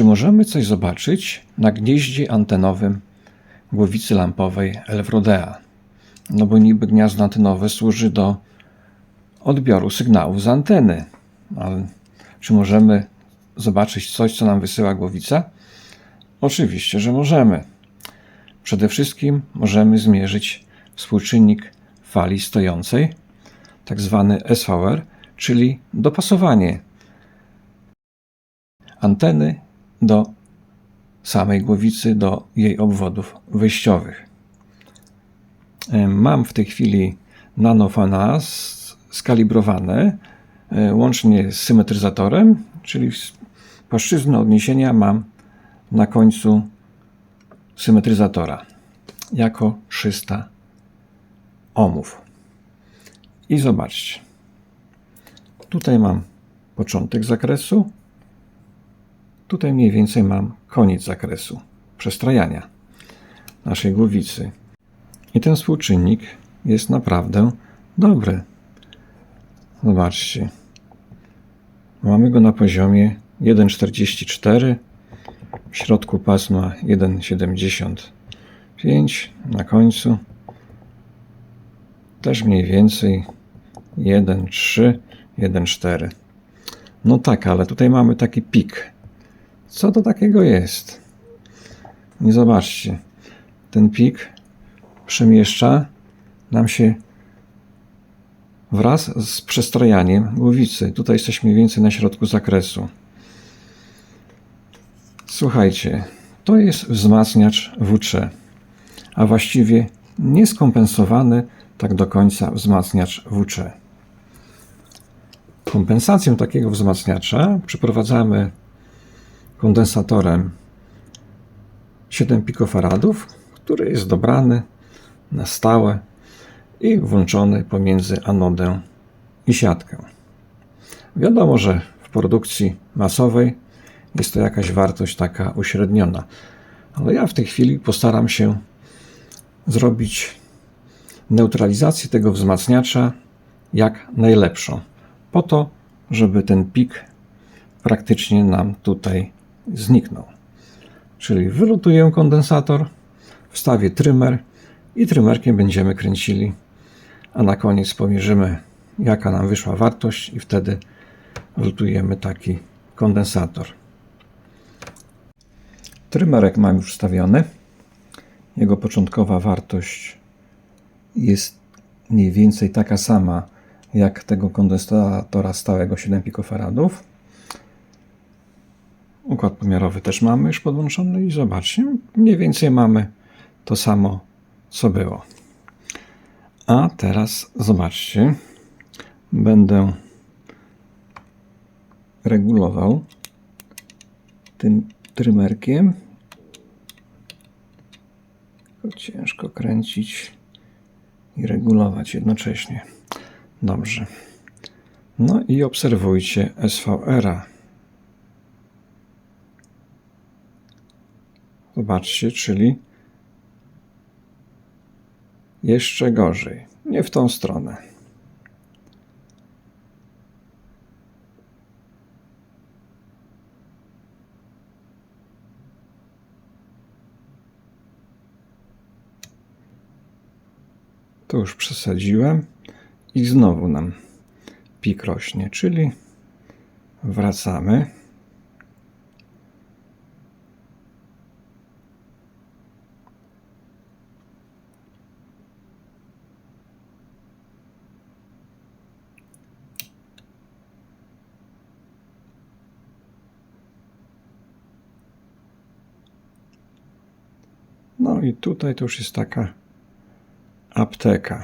Czy możemy coś zobaczyć na gnieździe antenowym głowicy lampowej Elfrodea? No bo niby gniazdo antenowe służy do odbioru sygnałów z anteny. Ale czy możemy zobaczyć coś, co nam wysyła głowica? Oczywiście, że możemy. Przede wszystkim możemy zmierzyć współczynnik fali stojącej, tak zwany SVR, czyli dopasowanie anteny do samej głowicy, do jej obwodów wyjściowych. Mam w tej chwili nanofana skalibrowane łącznie z symetryzatorem, czyli płaszczyznę odniesienia mam na końcu symetryzatora jako 300 ohmów. I zobaczcie, tutaj mam początek zakresu, tutaj mniej więcej mam koniec zakresu przestrajania naszej głowicy. I ten współczynnik jest naprawdę dobry. Zobaczcie, mamy go na poziomie 1,44, w środku pasma 1,75, na końcu też mniej więcej 1,3, 1,4. No tak, ale tutaj mamy taki pik. Co to takiego jest? I zobaczcie, ten pik przemieszcza nam się wraz z przestrojaniem głowicy. Tutaj jesteśmy mniej więcej na środku zakresu. Słuchajcie, to jest wzmacniacz WC, a właściwie nieskompensowany tak do końca wzmacniacz WC. Kompensację takiego wzmacniacza przeprowadzamy kondensatorem 7 pikofaradów, który jest dobrany na stałe i włączony pomiędzy anodę i siatkę. Wiadomo, że w produkcji masowej jest to jakaś wartość taka uśredniona, ale ja w tej chwili postaram się zrobić neutralizację tego wzmacniacza jak najlepszą, po to, żeby ten pik praktycznie nam tutaj zniknął. Czyli wylutuję kondensator, wstawię trymer i trymerkiem będziemy kręcili, a na koniec pomierzymy, jaka nam wyszła wartość i wtedy wlutujemy taki kondensator. Trymerek mam już wstawiony. Jego początkowa wartość jest mniej więcej taka sama jak tego kondensatora stałego 7 pikofaradów. Układ pomiarowy też mamy już podłączony i zobaczcie, mniej więcej mamy to samo, co było. A teraz zobaczcie, będę regulował tym trymerkiem. Ciężko kręcić i regulować jednocześnie. Dobrze. No i obserwujcie SVR-a. Zobaczcie, czyli jeszcze gorzej. Nie w tą stronę. To już przesadziłem i znowu nam pik rośnie, czyli wracamy. No i tutaj to już jest taka apteka.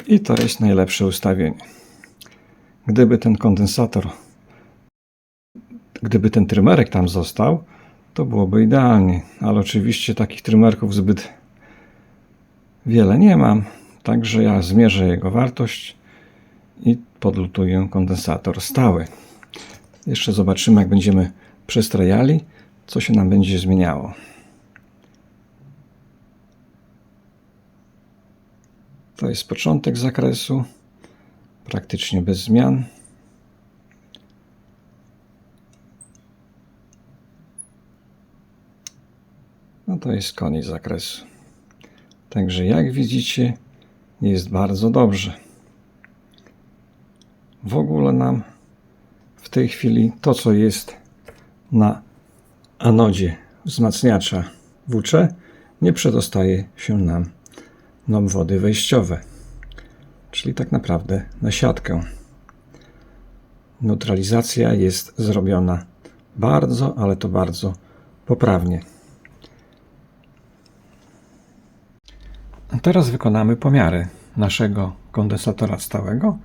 I to jest najlepsze ustawienie. Gdyby ten kondensator, gdyby ten trymerek tam został, to byłoby idealnie, ale oczywiście takich trymerków zbyt wiele nie mam, także ja zmierzę jego wartość i podlutuję kondensator stały. Jeszcze zobaczymy, jak będziemy przestrajali, co się nam będzie zmieniało. To jest początek zakresu, praktycznie bez zmian. No to jest koniec zakresu. Także jak widzicie, jest bardzo dobrze. W ogóle nam w tej chwili to, co jest na anodzie wzmacniacza WC, nie przedostaje się nam na obwody wejściowe, czyli tak naprawdę na siatkę. Neutralizacja jest zrobiona bardzo, ale to bardzo poprawnie. A teraz wykonamy pomiary naszego kondensatora stałego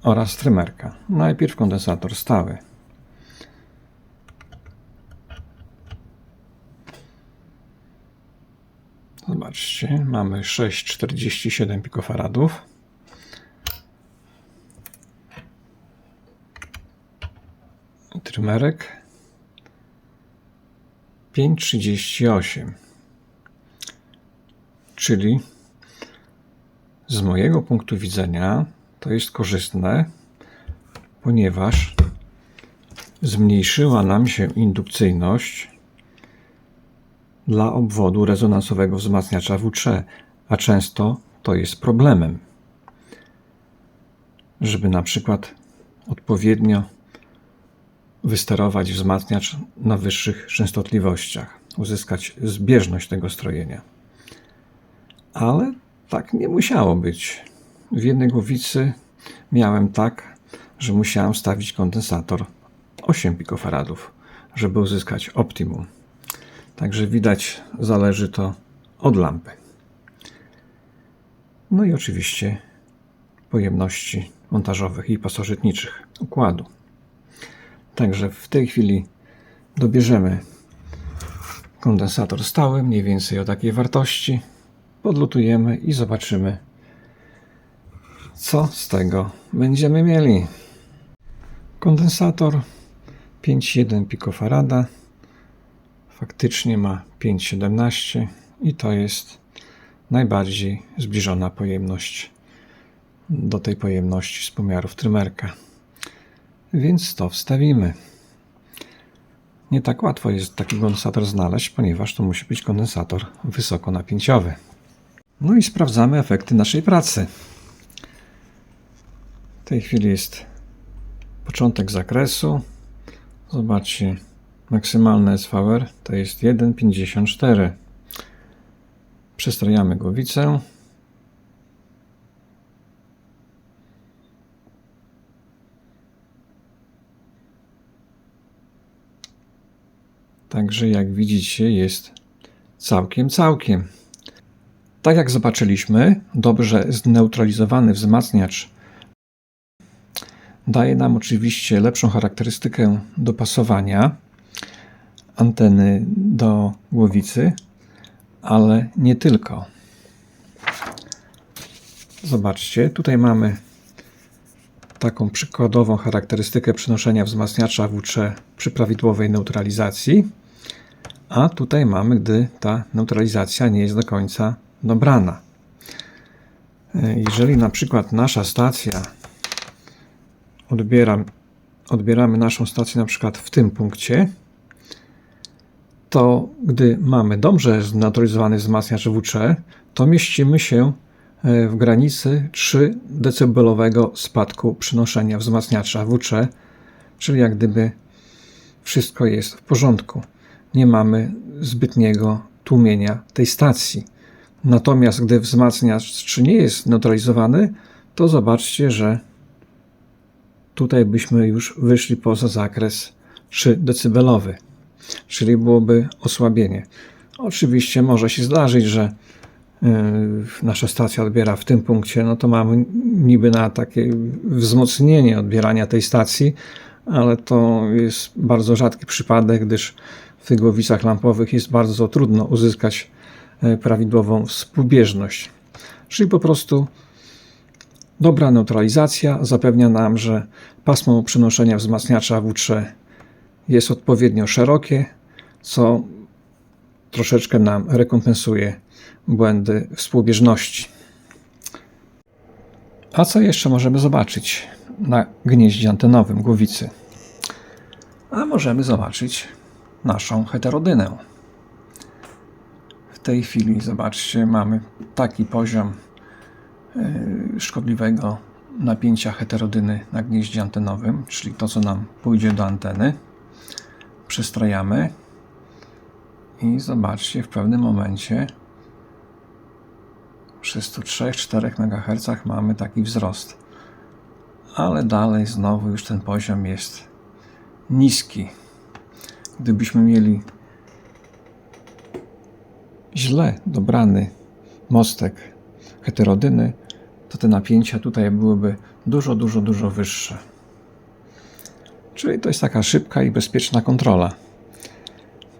oraz trymerka. Najpierw kondensator stały. Zobaczcie, mamy 6,47 pikofaradów. Trymerek 5,38. Czyli z mojego punktu widzenia to jest korzystne, ponieważ zmniejszyła nam się indukcyjność dla obwodu rezonansowego wzmacniacza WC, a często to jest problemem, żeby na przykład odpowiednio wysterować wzmacniacz na wyższych częstotliwościach, uzyskać zbieżność tego strojenia. Ale tak nie musiało być. W jednej głowicy miałem tak, że musiałem wstawić kondensator 8 pikofaradów, żeby uzyskać optimum. Także widać, zależy to od lampy. No i oczywiście pojemności montażowych i pasożytniczych układu. Także w tej chwili dobierzemy kondensator stały, mniej więcej o takiej wartości. Podlutujemy i zobaczymy, co z tego będziemy mieli. Kondensator 5,1 pikofarada faktycznie ma 5,17 i to jest najbardziej zbliżona pojemność do tej pojemności z pomiarów trymerka. Więc to wstawimy. Nie tak łatwo jest taki kondensator znaleźć, ponieważ to musi być kondensator wysokonapięciowy. No i sprawdzamy efekty naszej pracy. W tej chwili jest początek zakresu. Zobaczcie, maksymalne SVR to jest 1,54. Przestrajamy głowicę. Także jak widzicie, jest całkiem. Tak jak zobaczyliśmy, dobrze zneutralizowany wzmacniacz daje nam oczywiście lepszą charakterystykę dopasowania anteny do głowicy, ale nie tylko. Zobaczcie, tutaj mamy taką przykładową charakterystykę przenoszenia wzmacniacza WC przy prawidłowej neutralizacji, a tutaj mamy, gdy ta neutralizacja nie jest do końca dobrana. Jeżeli na przykład nasza stacja odbieramy naszą stację na przykład w tym punkcie, to gdy mamy dobrze zneutralizowany wzmacniacz WC, to mieścimy się w granicy 3 dB spadku przenoszenia wzmacniacza WC, czyli jak gdyby wszystko jest w porządku. Nie mamy zbytniego tłumienia tej stacji. Natomiast gdy wzmacniacz nie jest neutralizowany, to zobaczcie, że tutaj byśmy już wyszli poza zakres 3 dB, czyli byłoby osłabienie. Oczywiście może się zdarzyć, że nasza stacja odbiera w tym punkcie, no to mamy niby na takie wzmocnienie odbierania tej stacji, ale to jest bardzo rzadki przypadek, gdyż w tych głowicach lampowych jest bardzo trudno uzyskać prawidłową współbieżność. Czyli po prostu dobra neutralizacja zapewnia nam, że pasmo przenoszenia wzmacniacza WC jest odpowiednio szerokie, co troszeczkę nam rekompensuje błędy współbieżności. A co jeszcze możemy zobaczyć na gnieździe antenowym głowicy? A możemy zobaczyć naszą heterodynę. W tej chwili, zobaczcie, mamy taki poziom szkodliwego napięcia heterodyny na gnieździe antenowym, czyli to, co nam pójdzie do anteny. Przystrajamy i zobaczcie, w pewnym momencie przy 103-4 MHz mamy taki wzrost, ale dalej znowu już ten poziom jest niski. Gdybyśmy mieli źle dobrany mostek heterodyny, to te napięcia tutaj byłyby dużo wyższe. Czyli to jest taka szybka i bezpieczna kontrola,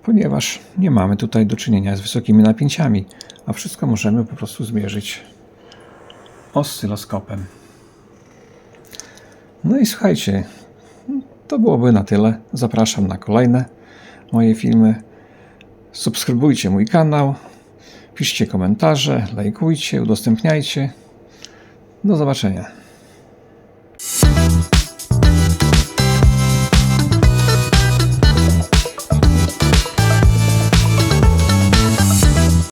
ponieważ nie mamy tutaj do czynienia z wysokimi napięciami, a wszystko możemy po prostu zmierzyć oscyloskopem. No i słuchajcie, to byłoby na tyle. Zapraszam na kolejne moje filmy. Subskrybujcie mój kanał, piszcie komentarze, lajkujcie, udostępniajcie. Do zobaczenia.